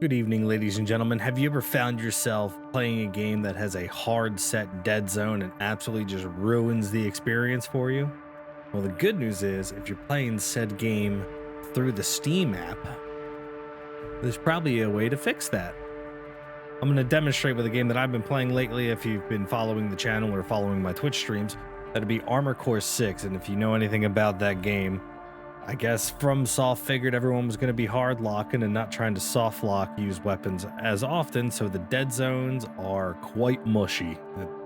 Good evening, ladies and gentlemen. Have you ever found yourself playing a game that has a hard set dead zone and absolutely just ruins the experience for you? Well, the good news is if you're playing said game through the Steam app, there's probably a way to fix that. I'm going to demonstrate with a game that I've been playing lately. If you've been following the channel or following my Twitch streams, that'd be Armor Core 6. And if you know anything about that game, I guess FromSoft figured everyone was going to be hard locking and not trying to soft lock use weapons as often, so the dead zones are quite mushy,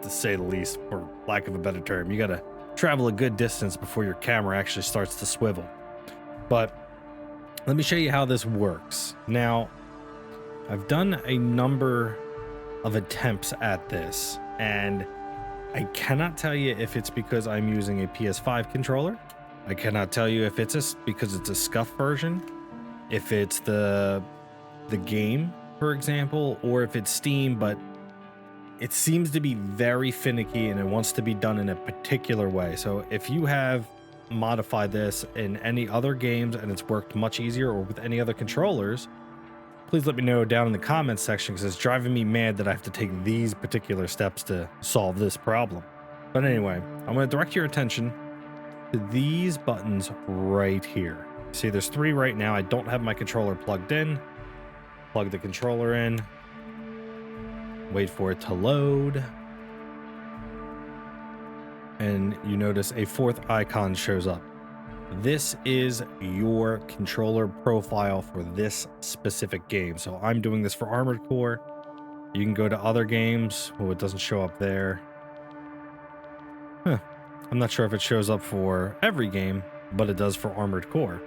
to say the least, for lack of a better term. You got to travel a good distance before your camera actually starts to swivel. But let me show you how this works. Now, I've done a number of attempts at this, and I cannot tell you if it's because I'm using a PS5 controller. I cannot tell you if it's because it's a scuff version, if it's the game, for example, or if it's Steam, but it seems to be very finicky and it wants to be done in a particular way. So if you have modified this in any other games and it's worked much easier or with any other controllers, please let me know down in the comments section, because it's driving me mad that I have to take these particular steps to solve this problem. But anyway, I'm going to direct your attention to these buttons right here. See, there's 3 right now. I don't have my controller plugged in. Plug the controller in. Wait for it to load. And you notice a 4th icon shows up. This is your controller profile for this specific game. So I'm doing this for Armored Core. You can go to other games. Oh, it doesn't show up there. Huh. I'm not sure if it shows up for every game, but it does for Armored Core.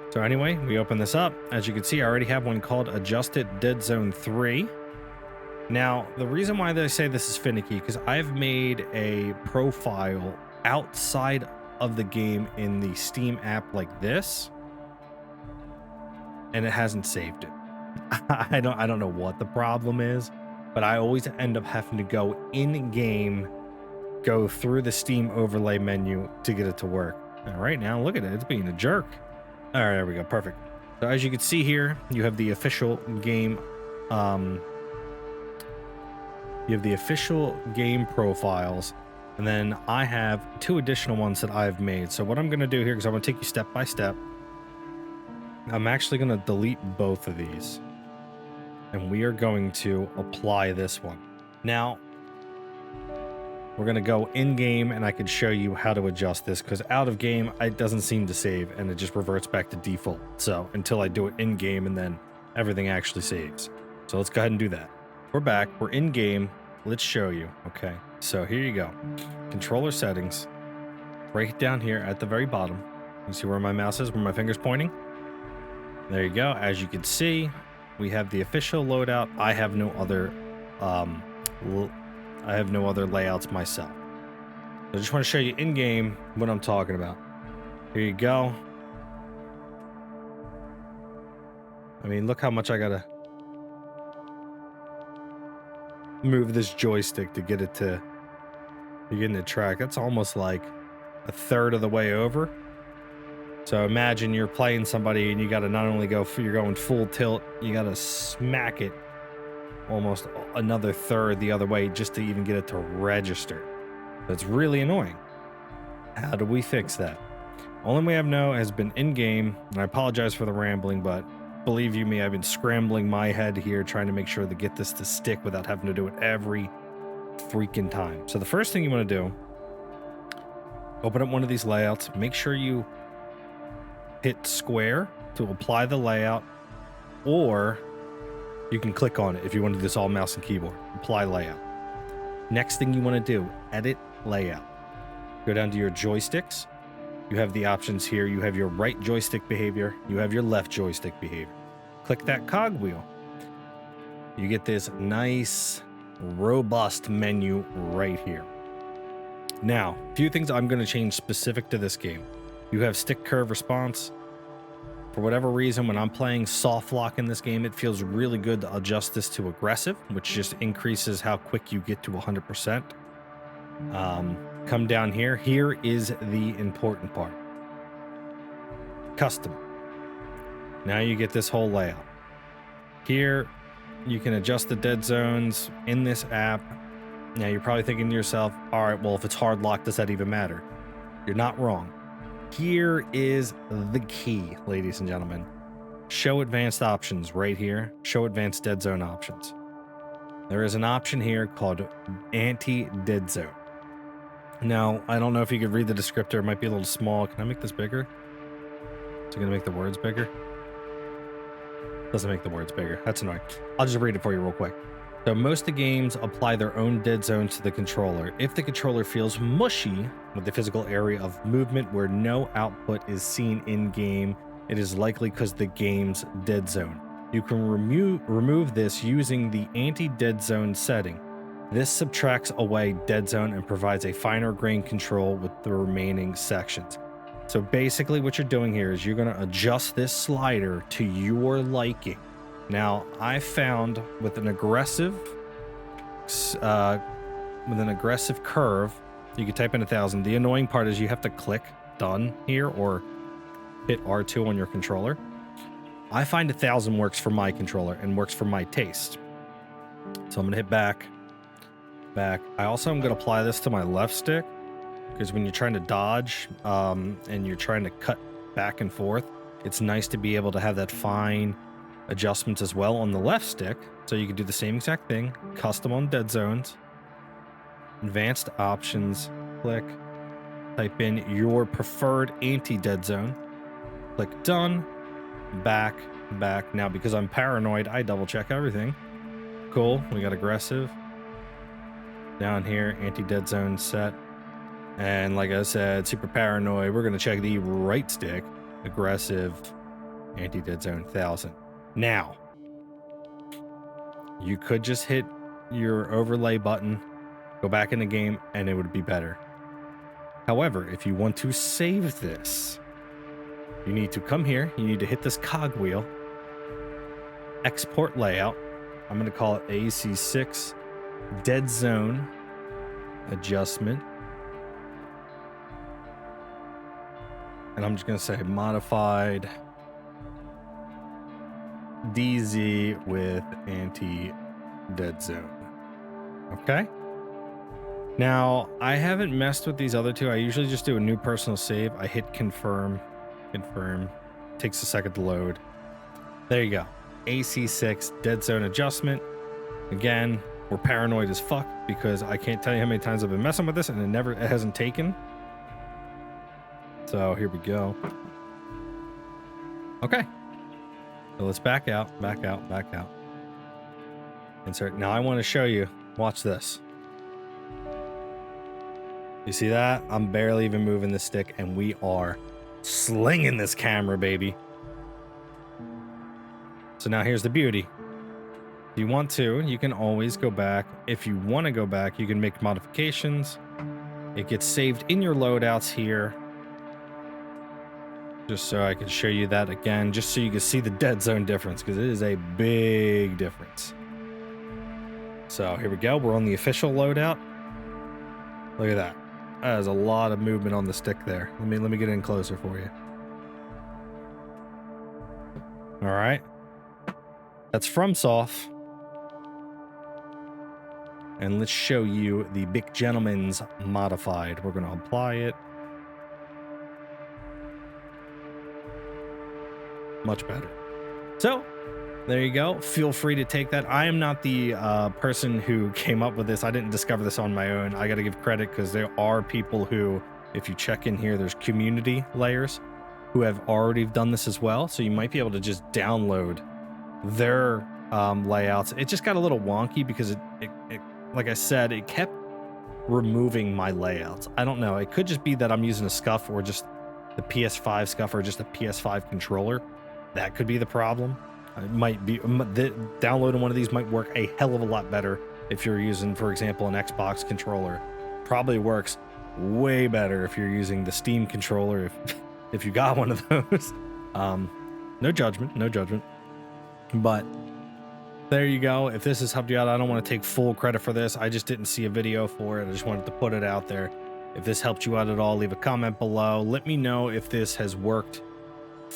So anyway, we open this up. As you can see, I already have one called Adjusted Dead Zone 3. Now, the reason why they say this is finicky, because I've made a profile outside of the game in the Steam app like this, and it hasn't saved it. I don't know what the problem is, but I always end up having to go in game, go through the Steam overlay menu to get it to work. All right, now look at it, it's being a jerk. All right, there we go, perfect. So as you can see here, you have the official game profiles, and then I have 2 additional ones that I've made. So what I'm going to do here, because I'm going to take you step by step, I'm actually going to delete both of these, and we are going to apply this one. Now, we're going to go in game, and I can show you how to adjust this, because out of game, it doesn't seem to save, and it just reverts back to default. So until I do it in game, and then everything actually saves. So let's go ahead and do that. We're back. We're in game. Let's show you. Okay. So here you go. Controller settings. Right down here at the very bottom. You see where my mouse is, where my finger's pointing? There you go. As you can see, we have the official loadout. I have no other layouts myself. So I just want to show you in game what I'm talking about. Here you go. I mean, look how much I gotta move this joystick to get it to begin to track. That's almost like a third of the way over. So imagine you're playing somebody and you got to not only you're going full tilt, you got to smack it almost another third the other way just to even get it to register. That's really annoying. How do we fix that? Only way I know has been in game, and I apologize for the rambling, but believe you me, I've been scrambling my head here trying to make sure to get this to stick without having to do it every freaking time. So the first thing you want to do, open up one of these layouts, make sure you hit square to apply the layout, or you can click on it if you want to do this all mouse and keyboard. Apply layout. Next thing you want to do, edit layout. Go down to your joysticks. You have the options here. You have your right joystick behavior. You have your left joystick behavior. Click that cogwheel. You get this nice, robust menu right here. Now, a few things I'm going to change specific to this game. You have stick curve response. For whatever reason, when I'm playing soft lock in this game, it feels really good to adjust this to aggressive, which just increases how quick you get to 100%. Come down here. Here is the important part. Custom. Now you get this whole layout. Here, you can adjust the dead zones in this app. Now, you're probably thinking to yourself, all right, well, if it's hard locked, does that even matter? You're not wrong. Here is the key, ladies and gentlemen. Show advanced options right here. Show advanced dead zone options. There is an option here called anti-dead zone. Now, I don't know if you could read the descriptor. It might be a little small. Can I make this bigger? Is it going to make the words bigger? Doesn't make the words bigger. That's annoying. I'll just read it for you real quick. So most of the games apply their own dead zones to the controller. If the controller feels mushy with the physical area of movement where no output is seen in-game, it is likely because the game's dead zone. You can remove this using the anti-dead zone setting. This subtracts away dead zone and provides a finer grained control with the remaining sections. So basically what you're doing here is you're going to adjust this slider to your liking. Now, I found with an aggressive curve, you can type in 1,000. The annoying part is you have to click done here or hit R2 on your controller. I find 1,000 works for my controller and works for my taste. So I'm gonna hit back. I also am gonna apply this to my left stick because when you're trying to dodge and you're trying to cut back and forth, it's nice to be able to have that fine adjustments as well on the left stick. So you can do the same exact thing, custom on dead zones, advanced options, click, type in your preferred anti-dead zone, click done, back. Now, because I'm paranoid, I double check everything. Cool, we got aggressive. Down here, anti-dead zone set. And like I said, super paranoid, we're gonna check the right stick, aggressive, anti-dead zone 1,000. Now, you could just hit your overlay button, go back in the game, and it would be better. However, if you want to save this, you need to come here, you need to hit this cogwheel, export layout. I'm going to call it AC6 dead zone adjustment. And I'm just going to say modified DZ with anti-dead zone. Okay. Now, I haven't messed with these other two. I usually just do a new personal save. I hit confirm. Takes a second to load. There you go. AC6 dead zone adjustment. Again, we're paranoid as fuck because I can't tell you how many times I've been messing with this and it hasn't taken. So here we go. Okay. So let's back out. Insert. Now I want to show you. Watch this. You see that? I'm barely even moving the stick and we are slinging this camera, baby. So now here's the beauty. If you want to, you can always go back. If you want to go back, you can make modifications. It gets saved in your loadouts here. Just so I can show you that again, just so you can see the dead zone difference, because it is a big difference. So here we go. We're on the official loadout. Look at that. That is a lot of movement on the stick there. Let me get in closer for you. All right. That's FromSoft. And let's show you the BicGentleman's modified. We're going to apply it. Much better. So there you go. Feel free to take that. I am not the person who came up with this. I didn't discover this on my own. I got to give credit because there are people who, if you check in here, there's community layers who have already done this as well. So you might be able to just download their layouts. It just got a little wonky because it like I said, it kept removing my layouts. I don't know. It could just be that I'm using a SCUF or just the PS5 SCUF or just a PS5 controller. That could be the problem. It might be downloading one of these might work a hell of a lot better if you're using, for example, an Xbox controller. Probably works way better if you're using the Steam controller if you got one of those. No judgment. But there you go. If this has helped you out, I don't want to take full credit for this. I just didn't see a video for it. I just wanted to put it out there. If this helped you out at all, leave a comment below. Let me know if this has worked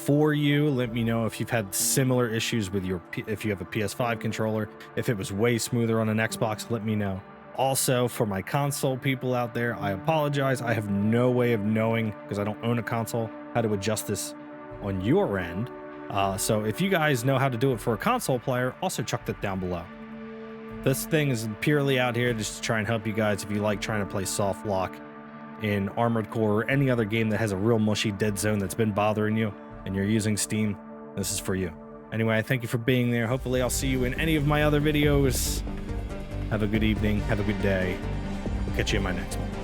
for you. Let me know if you've had similar issues with your if you have a PS5 controller. If it was way smoother on an Xbox, let me know. Also, for my console people out there, I apologize. I have no way of knowing, because I don't own a console, how to adjust this on your end. So if you guys know how to do it for a console player, also chuck that down below. This thing is purely out here just to try and help you guys if you like trying to play soft lock in Armored Core or any other game that has a real mushy dead zone that's been bothering you and you're using Steam. This is for you. Anyway, I thank you for being there. Hopefully I'll see you in any of my other videos. Have a good evening. Have a good day. I'll catch you in my next one.